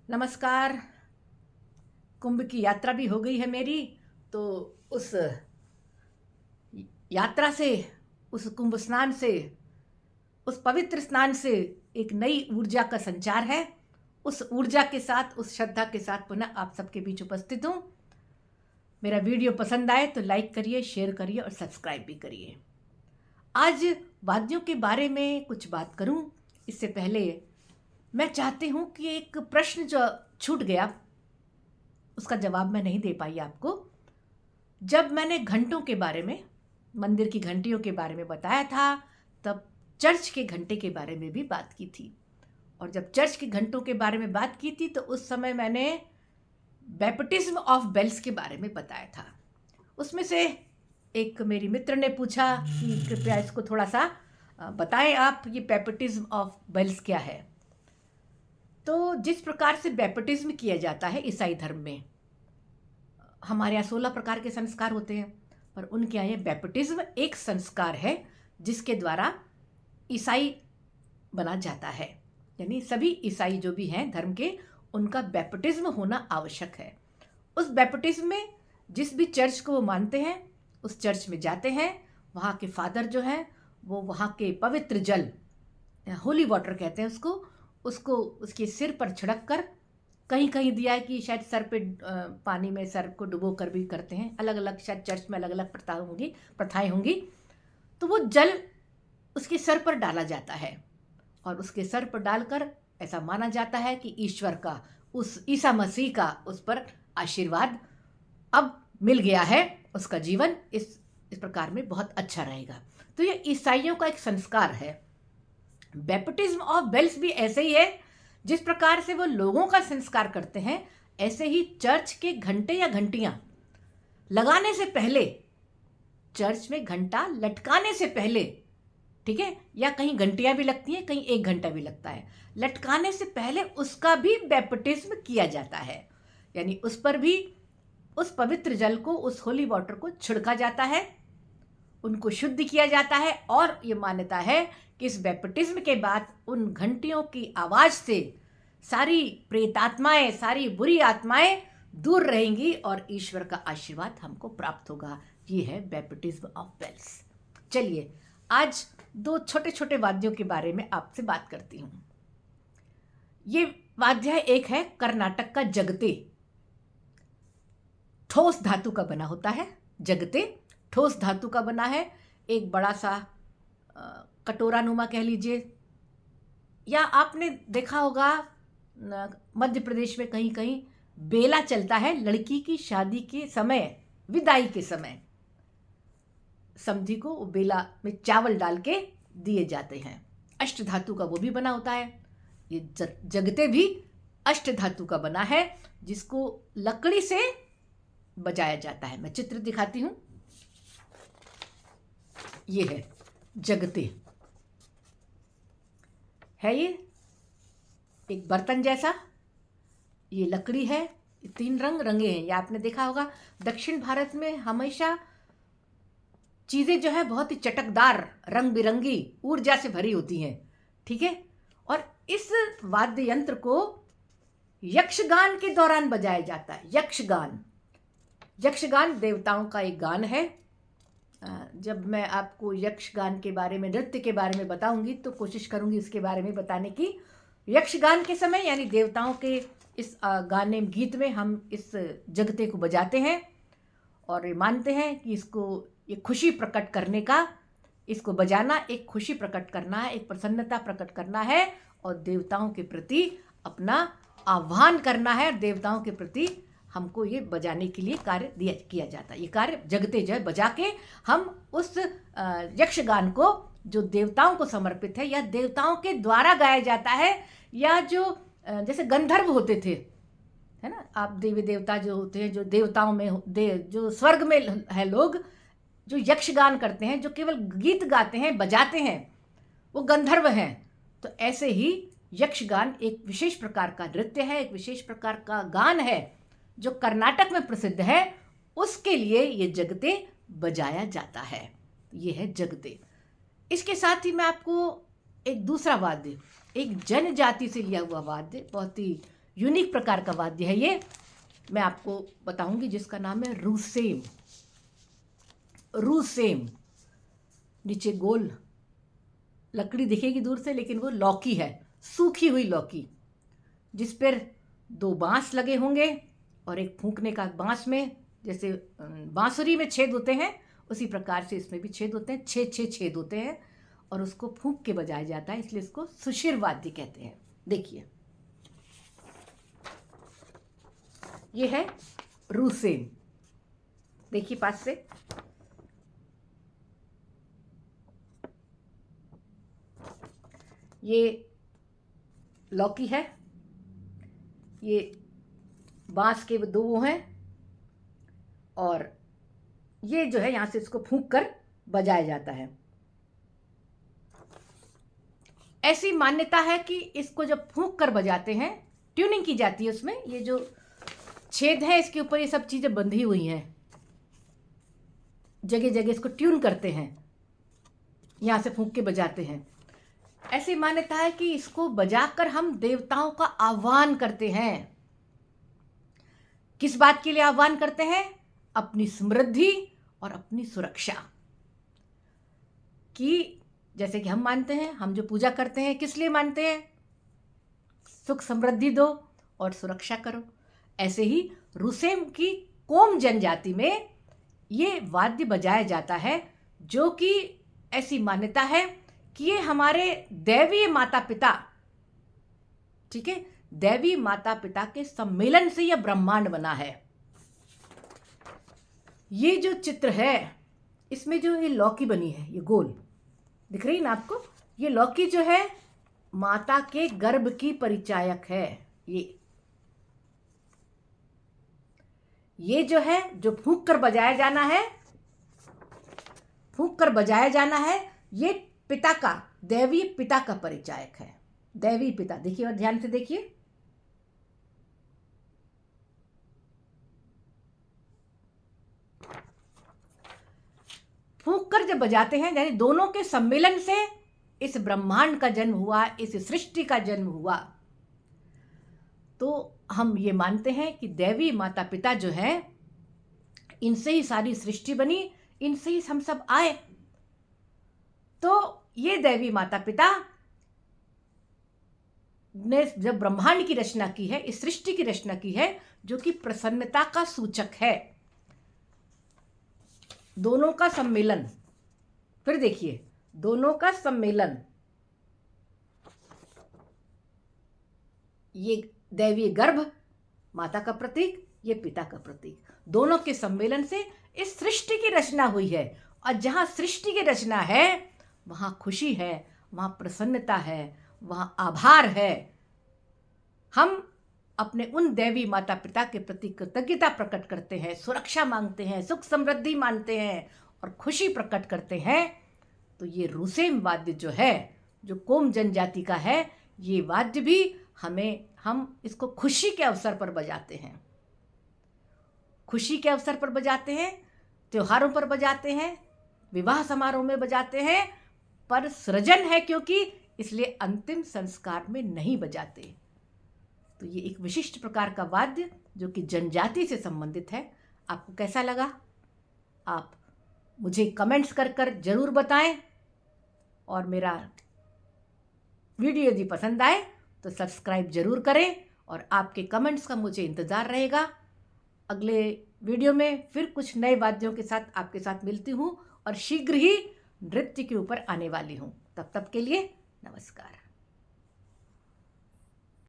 नमस्कार। कुंभ की यात्रा भी हो गई है मेरी। तो उस यात्रा से, उस कुंभ स्नान से, उस पवित्र स्नान से एक नई ऊर्जा का संचार है। उस ऊर्जा के साथ, उस श्रद्धा के साथ पुनः आप सबके बीच उपस्थित हूँ। मेरा वीडियो पसंद आए तो लाइक करिए, शेयर करिए और सब्सक्राइब भी करिए। आज वाद्यों के बारे में कुछ बात करूं, इससे पहले मैं चाहती हूं कि एक प्रश्न जो छूट गया उसका जवाब मैं नहीं दे पाई आपको। जब मैंने घंटों के बारे में, मंदिर की घंटियों के बारे में बताया था, तब चर्च के घंटे के बारे में भी बात की थी। और जब चर्च के घंटों के बारे में बात की थी तो उस समय मैंने बैप्टिज्म ऑफ बेल्स के बारे में बताया था। उसमें से एक मेरी मित्र ने पूछा कि कृपया इसको थोड़ा सा बताएं आप, ये बैप्टिज्म ऑफ बेल्स क्या है। तो जिस प्रकार से बैप्टिज्म किया जाता है ईसाई धर्म में, हमारे यहाँ 16 प्रकार के संस्कार होते हैं, पर उनके यहाँ ये बैप्टिज्म एक संस्कार है जिसके द्वारा ईसाई बना जाता है। यानी सभी ईसाई जो भी हैं धर्म के, उनका बैप्टिज्म होना आवश्यक है। उस बैप्टिज्म में जिस भी चर्च को वो मानते हैं, उस चर्च में जाते हैं। वहाँ के फादर जो हैं वो वहाँ के पवित्र जल, होली वाटर कहते हैं उसको उसके सिर पर छिड़क कर, कहीं कहीं दिया है कि शायद सर पे पानी में सर को डुबो कर भी करते हैं। अलग अलग शायद चर्च में अलग अलग प्रथाएं होंगी। तो वो जल उसके सर पर डाला जाता है और उसके सर पर डालकर ऐसा माना जाता है कि ईश्वर का, उस ईसा मसीह का उस पर आशीर्वाद अब मिल गया है। उसका जीवन इस प्रकार में बहुत अच्छा रहेगा। तो ये ईसाइयों का एक संस्कार है। बैप्टिज्म ऑफ बेल्स भी ऐसे ही है। जिस प्रकार से वो लोगों का संस्कार करते हैं, ऐसे ही चर्च के घंटे या घंटियां लगाने से पहले, चर्च में घंटा लटकाने से पहले, ठीक है, या कहीं घंटियां भी लगती हैं, कहीं एक घंटा भी लगता है, लटकाने से पहले उसका भी बैप्टिज्म किया जाता है। यानी उस पर भी उस पवित्र जल को, उस होली वाटर को छिड़का जाता है, उनको शुद्ध किया जाता है। और ये मान्यता है कि इस बैप्टिज्म के बाद उन घंटियों की आवाज से सारी प्रेतात्माएं, सारी बुरी आत्माएं दूर रहेंगी और ईश्वर का आशीर्वाद हमको प्राप्त होगा। ये है बैप्टिज्म ऑफ बेल्स। चलिए आज दो छोटे छोटे वाद्यों के बारे में आपसे बात करती हूँ। ये वाद्य एक है कर्नाटक का जगते। ठोस धातु का बना होता है। जगते ठोस धातु का बना है। एक बड़ा सा कटोरा नुमा कह लीजिए, या आपने देखा होगा मध्य प्रदेश में कहीं कहीं बेला चलता है लड़की की शादी के समय, विदाई के समय समधी को बेला में चावल डाल के दिए जाते हैं। अष्ट धातु का वो भी बना होता है। ये जगते भी अष्ट धातु का बना है, जिसको लकड़ी से बजाया जाता है। मैं चित्र दिखाती हूं। ये है जगते, है ये एक बर्तन जैसा। ये लकड़ी है। ये 3 रंग रंगे हैं, ये आपने देखा होगा। दक्षिण भारत में हमेशा चीज़ें जो है बहुत ही चटकदार, रंग बिरंगी, ऊर्जा से भरी होती हैं, ठीक है। और इस वाद्य यंत्र को यक्षगान के दौरान बजाया जाता है। यक्षगान, यक्षगान देवताओं का एक गान है। जब मैं आपको यक्षगान के बारे में, नृत्य के बारे में बताऊंगी तो कोशिश करूंगी इसके बारे में बताने की। यक्षगान के समय यानी देवताओं के इस गाने गीत में हम इस जगते को बजाते हैं और मानते हैं कि इसको, ये खुशी प्रकट करने का, इसको बजाना एक खुशी प्रकट करना है, एक प्रसन्नता प्रकट करना है और देवताओं के प्रति अपना आह्वान करना है। देवताओं के प्रति हमको ये बजाने के लिए कार्य किया जाता है। ये कार्य जगते जो है बजा के हम उस यक्षगान को, जो देवताओं को समर्पित है या देवताओं के द्वारा गाया जाता है, या जो जैसे गंधर्व होते थे, है ना, आप देवी देवता जो होते हैं, जो देवताओं में जो स्वर्ग में है लोग, जो यक्षगान करते हैं, जो केवल गीत गाते हैं, बजाते हैं, वो गंधर्व हैं। तो ऐसे ही यक्षगान एक विशेष प्रकार का नृत्य है, एक विशेष प्रकार का गान है जो कर्नाटक में प्रसिद्ध है। उसके लिए ये जगते बजाया जाता है। ये है जगते। इसके साथ ही मैं आपको एक दूसरा वाद्य, एक जनजाति से लिया हुआ वाद्य, बहुत ही यूनिक प्रकार का वाद्य है ये। मैं आपको बताऊंगी जिसका नाम है रूसेम। रूसेम, नीचे गोल लकड़ी दिखेगी दूर से, लेकिन वो लौकी है, सूखी हुई लौकी, जिस पर 2 बांस लगे होंगे और एक फूंकने का बांस में, जैसे बांसुरी में छेद होते हैं उसी प्रकार से इसमें भी छेद होते हैं, 6 छेद होते हैं और उसको फूंक के बजाया जाता है, इसलिए इसको सुशिर वाद्य कहते हैं। देखिए ये है रूसेम, देखिए पास से। ये लौकी है, ये बांस के 2 वो हैं और ये जो है यहां से इसको फूंक कर बजाया जाता है। ऐसी मान्यता है कि इसको जब फूंक कर बजाते हैं, ट्यूनिंग की जाती है उसमें, ये जो छेद है इसके ऊपर ये सब चीजें बंधी हुई हैं, जगह जगह इसको ट्यून करते हैं, यहां से फूंक के बजाते हैं। ऐसी मान्यता है कि इसको बजाकर हम देवताओं का आह्वान करते हैं। किस बात के लिए आह्वान करते हैं? अपनी समृद्धि और अपनी सुरक्षा की। जैसे कि हम मानते हैं, हम जो पूजा करते हैं किस लिए मानते हैं? सुख समृद्धि दो और सुरक्षा करो। ऐसे ही रूसेम की कोम जनजाति में ये वाद्य बजाया जाता है, जो कि ऐसी मान्यता है कि ये हमारे दैवीय माता पिता, ठीक है, दैवी माता पिता के सम्मेलन से यह ब्रह्मांड बना है। ये जो चित्र है इसमें जो ये लौकी बनी है, ये गोल दिख रही है ना आपको, ये लौकी जो है माता के गर्भ की परिचायक है। ये जो है, जो फूंक कर बजाया जाना है, फूंक कर बजाया जाना है, ये पिता का, दैवी पिता का परिचायक है। दैवी पिता, देखिए और ध्यान से देखिए, फूंक कर जब बजाते हैं, यानी दोनों के सम्मेलन से इस ब्रह्मांड का जन्म हुआ, इस सृष्टि का जन्म हुआ। तो हम ये मानते हैं कि दैवी माता पिता जो है, इनसे ही सारी सृष्टि बनी, इनसे ही हम सब आए। तो ये दैवी माता पिता ने जब ब्रह्मांड की रचना की है, इस सृष्टि की रचना की है, जो कि प्रसन्नता का सूचक है। दोनों का सम्मेलन, फिर देखिए, दोनों का सम्मेलन, ये दैवीय गर्भ माता का प्रतीक, ये पिता का प्रतीक, दोनों के सम्मेलन से इस सृष्टि की रचना हुई है। और जहां सृष्टि की रचना है वहां खुशी है, वहां प्रसन्नता है, वहां आभार है। हम अपने उन दैवी माता पिता के प्रति कृतज्ञता प्रकट करते हैं, सुरक्षा मांगते हैं, सुख समृद्धि मानते हैं और खुशी प्रकट करते हैं। तो ये रूसेम वाद्य जो है, जो कोम जनजाति का है, ये वाद्य भी हम इसको खुशी के अवसर पर बजाते हैं, खुशी के अवसर पर बजाते हैं, त्योहारों पर बजाते हैं, विवाह समारोह में बजाते हैं, पर सृजन है क्योंकि, इसलिए अंतिम संस्कार में नहीं बजाते। तो ये एक विशिष्ट प्रकार का वाद्य जो कि जनजाति से संबंधित है। आपको कैसा लगा? आप मुझे कमेंट्स कर कर जरूर बताएं, और मेरा वीडियो यदि पसंद आए तो सब्सक्राइब जरूर करें, और आपके कमेंट्स का मुझे इंतज़ार रहेगा। अगले वीडियो में फिर कुछ नए वाद्यों के साथ आपके साथ मिलती हूँ, और शीघ्र ही नृत्य के ऊपर आने वाली हूँ। तब तक के लिए नमस्कार।